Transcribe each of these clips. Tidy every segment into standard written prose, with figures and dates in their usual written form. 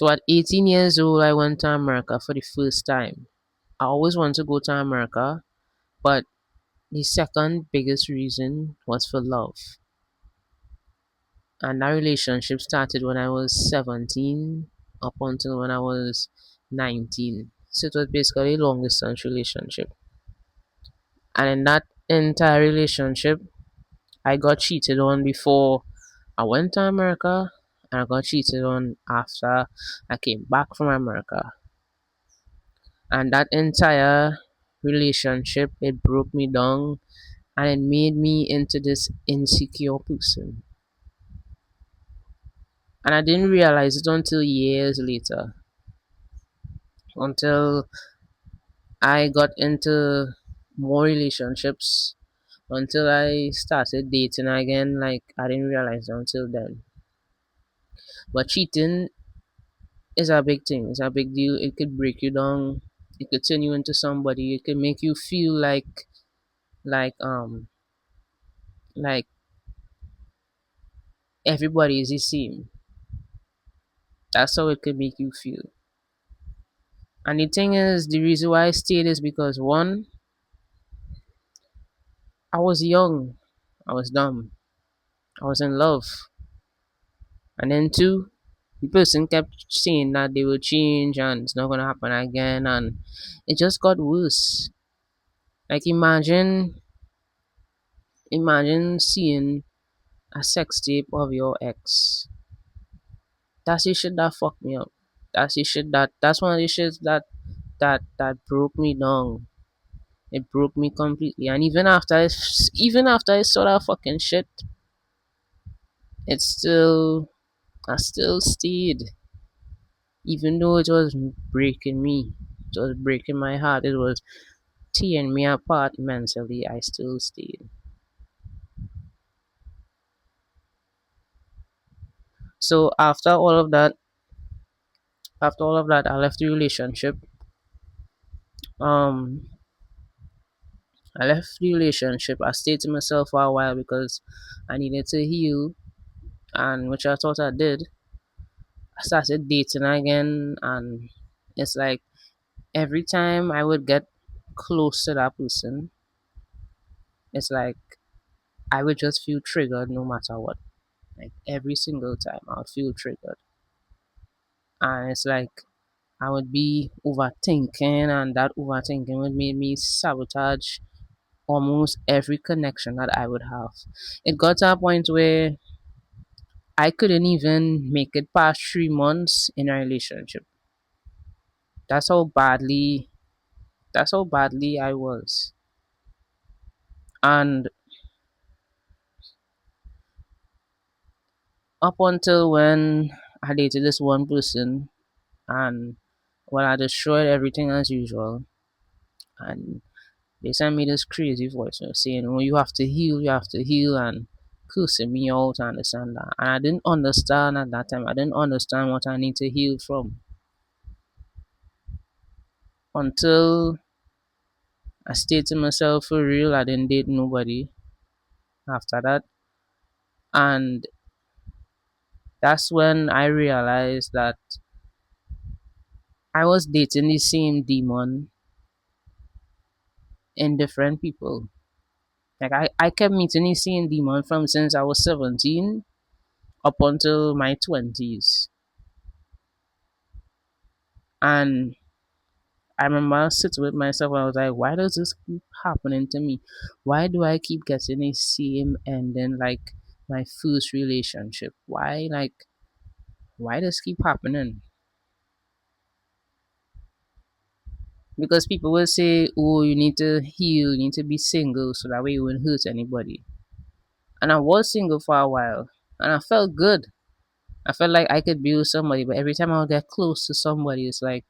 So at 18 years old, I went to America for the first time. I always wanted to go to America, but the second biggest reason was for love. And that relationship started when I was 17 up until when I was 19. So it was basically a long distance relationship. And in that entire relationship, I got cheated on before I went to America, and I got cheated on after I came back from America. And that entire relationship, it broke me down and it made me into this insecure person. And I didn't realize it until years later, until I got into more relationships, until I started dating again. Like, I didn't realize it until then. But cheating is a big thing, it's a big deal. It could break you down, it could turn you into somebody, it could make you feel like um like everybody is the same. That's how it could make you feel. And the thing is, the reason why I stayed is because one, I was young, I was dumb, I was in love. And then two, the person kept saying that they will change and it's not gonna happen again, and it just got worse. Like, imagine seeing a sex tape of your ex. That's the shit that fucked me up. That's one of the shits that broke me down. It broke me completely. And even after I saw that fucking shit, it's still I still stayed. Even though it was breaking me, it was breaking my heart, it was tearing me apart mentally, I still stayed. So after all of that, I left the relationship. Um, I left the relationship. I stayed to myself for a while because I needed to heal, and which I thought I did. I started dating again, and it's like every time I would get close to that person, it's like I would just feel triggered no matter what. Like every single time, I would feel triggered, and it's like I would be overthinking, and that overthinking would make me sabotage almost every connection that I would have. It got to a point where I couldn't even make it past 3 months in a relationship. That's how badly I was. And up until when I dated this one person, and well, I destroyed everything as usual, and they sent me this crazy voice saying, "Oh, you have to heal," and cursing me out. I understand that, and I didn't understand at that time. I didn't understand what I need to heal from until I stayed to myself for real. I didn't date nobody after that, and that's when I realized that I was dating the same demon in different people. Like, I kept meeting the same demon from since I was 17 up until my 20s. And I remember sitting with myself and I was like, why does this keep happening to me? Why do I keep getting the same ending like my first relationship? Why does keep happening? Because people will say, oh, you need to heal, you need to be single so that way you won't hurt anybody. And I was single for a while and I felt good. I felt like I could be with somebody, but every time I would get close to somebody, it's like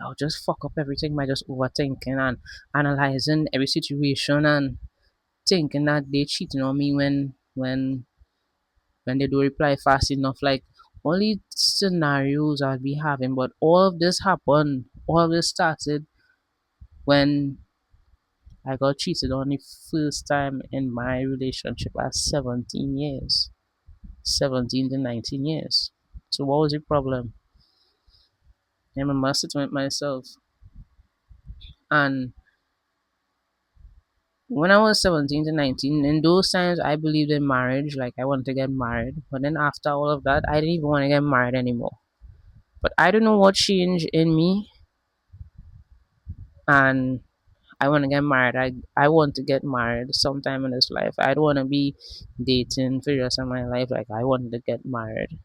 I'll just fuck up everything by just overthinking and analyzing every situation and thinking that they cheating on me when they do reply fast enough. Like, only scenarios I'll be having, but all of this happened. All of this started when I got cheated on the first time in my relationship at 17 years. 17 to 19 years. So what was the problem? I remember sitting with myself, and when I was 17 to 19, in those times I believed in marriage, like I wanted to get married. But then after all of that, I didn't even want to get married anymore. But I don't know what changed in me, and I want to get married. I want to get married sometime in this life. I don't want to be dating for the rest of my life. Like I want to get married.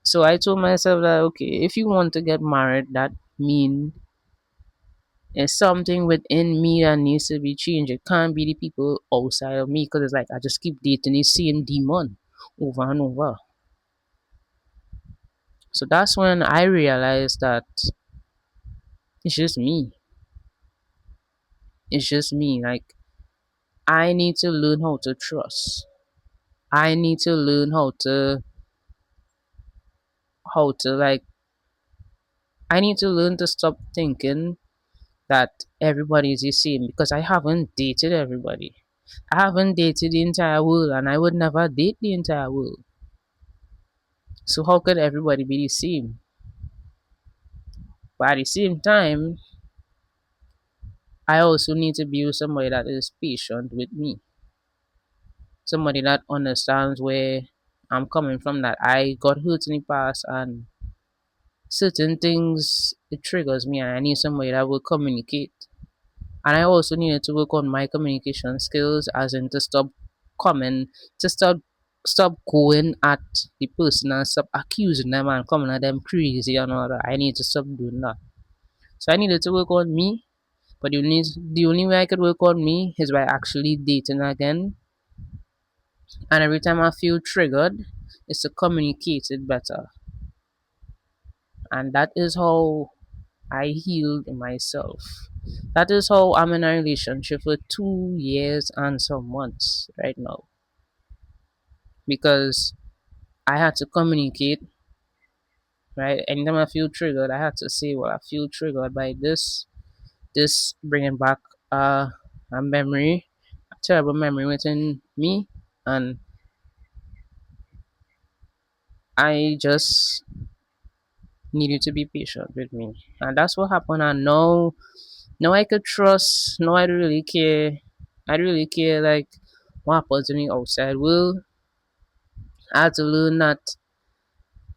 So I told myself that okay, if you want to get married, that mean it's something within me that needs to be changed. It can't be the people outside of me because it's like I just keep dating the same demon over and over. So that's when I realized that it's just me. It's just me. Like I need to learn how to trust. I need to learn how to like I need to learn to stop thinking that everybody is the same because I haven't dated everybody. I haven't dated the entire world and I would never date the entire world. So how could everybody be the same? But at the same time, I also need to be with somebody that is patient with me. Somebody that understands where I'm coming from, that I got hurt in the past and certain things it triggers me and I need somebody that will communicate. And I also needed to work on my communication skills as in to stop coming to stop going at the person and stop accusing them and coming at them crazy and all that. I need to stop doing that. So I needed to work on me, but the only way I could work on me is by actually dating again. And every time I feel triggered, is to communicate it better. And that is how I healed myself. That is how I'm in a relationship for 2 years and some months right now. Because I had to communicate, right? Anytime I feel triggered, I had to say, well, I feel triggered by this bringing back a memory, a terrible memory within me. And I just needed to be patient with me. And that's what happened. And now I could trust, now I don't really care. I don't really care like what happens in the outside world. I had to learn that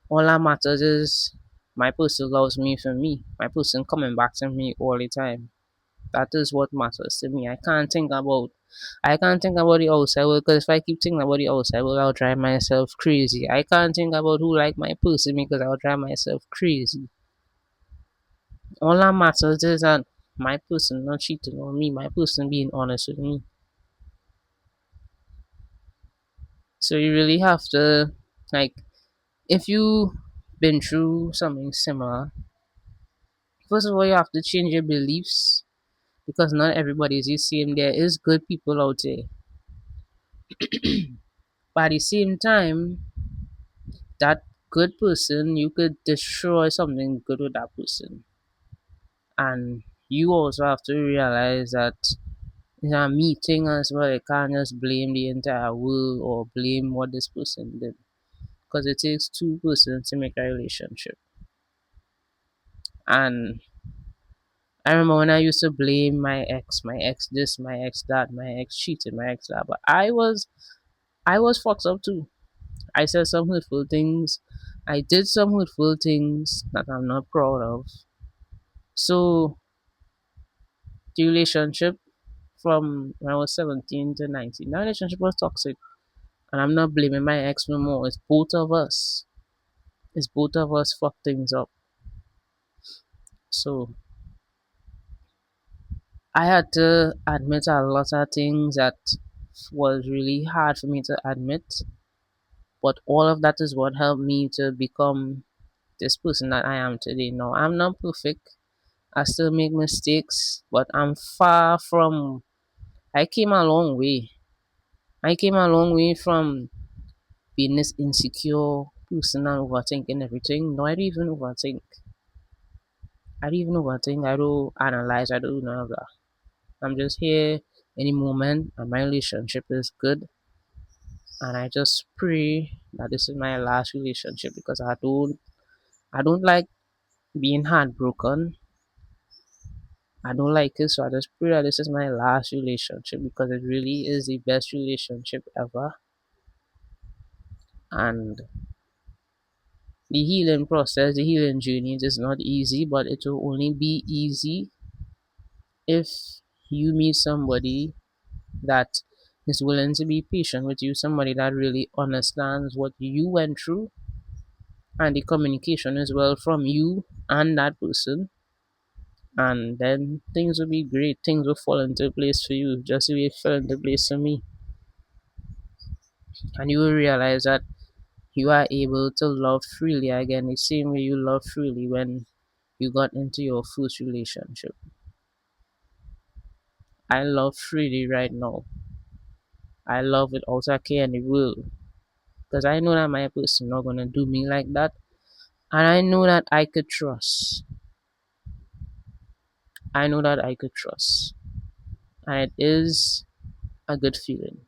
all that matters is my person loves me for me. My person coming back to me all the time. That is what matters to me. I can't think about the outside world because if I keep thinking about the outside world, I'll drive myself crazy. I can't think about who like my person because I'll drive myself crazy. All that matters is that my person not cheating on me, my person being honest with me. So you really have to like if you been through something similar, first of all you have to change your beliefs because not everybody is the same. There is good people out there. But at the same time, that good person, you could destroy something good with that person. And you also have to realize that in a meeting as well, you can't just blame the entire world or blame what this person did. Because it takes two persons to make a relationship. And I remember when I used to blame my ex this, my ex that, my ex cheated, my ex that. But I was fucked up too. I said some hurtful things. I did some hurtful things that I'm not proud of. So the relationship from when I was 17 to 19, that relationship was toxic. And I'm not blaming my ex no more. It's both of us. It's both of us fuck things up. So I had to admit a lot of things that was really hard for me to admit. But all of that is what helped me to become this person that I am today. Now I'm not perfect. I still make mistakes, but I'm far from. I came a long way. I came a long way from being this insecure person and overthinking everything. No, I don't even overthink. I don't even overthink. I don't analyze. I don't do none of that. I'm just here any moment, and my relationship is good. And I just pray. that this is my last relationship because I don't like being heartbroken. I don't like it, so I just pray that this is my last relationship because it really is the best relationship ever. And the healing process, the healing journey is not easy, but it will only be easy if you meet somebody that is willing to be patient with you, somebody that really understands what you went through, and the communication as well from you and that person. And then things will be great. Things will fall into place for you, just the way it fell into place for me. And you will realize that you are able to love freely again, the same way you love freely when you got into your first relationship. I love freely right now. I love it also I care in the world. Because I know that my person not gonna do me like that. And I know that I could trust. I know that I could trust. And it is a good feeling.